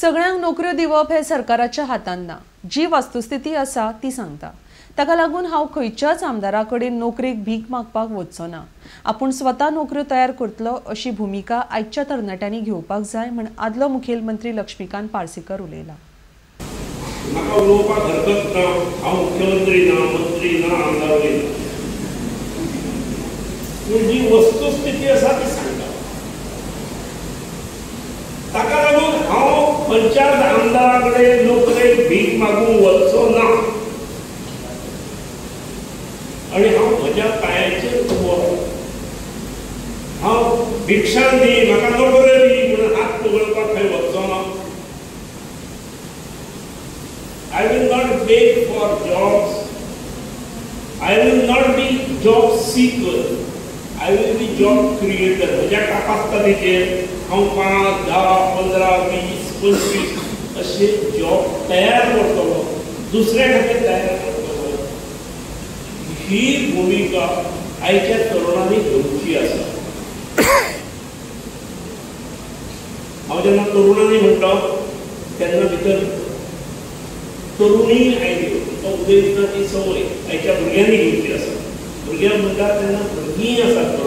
सगळ्यांक नोकऱ्यो दिवप हे सरकाराच्या हातांत ना। जी वस्तुस्थिती आसा ती सांगता। ताका लागून हांव खंयच्याच आमदाराकडेन नोकरेक भीक मागपाक वचचो ना। आपूण स्वता नोकऱ्यो तयार करतलो अशी भुमिका आयच्या तरणाट्यांनी घेवपाक जाय म्हण आदलो मुखेलमंत्री लक्ष्मीकांत पार्सेकर उलयला। म्हाका उलोवपाक हरकत ना, हांव मुख्यमंत्री ना, मंत्री ना, आमदार ना। पूण जी वस्तुस्थिती आसा ती सांगता। ताका लागून हांव खंयच्याच आमदाराकडे नोकरेक भीक मागूंक वचचो ना आनी हांव म्हज्या पांयाचेर उबो। हांव भिक्षान दी, म्हाका नोकऱ्यो दी म्हणून हात पगळपाक खंय वचचो ना। I will not beg for jobs. I will not be job seeker. I will be job creator. म्हज्या कापास्ताचेर हांव 5, 10, 15, 20, 25 असे जॉब तयार करतलो, दुसऱ्या खातीर तयार करतलो। ही भूमिका आयच्या तरुणांनी घेवची आसा। हांव जेन्ना तरुणांनी म्हणटा तेन्ना भितर तरुणी आयल्यो, तो उदयनाची संवय आयच्या भुरग्यांनी घेवची आसा। भुरग्यां म्हणटा तेन्ना भुरगीं आसात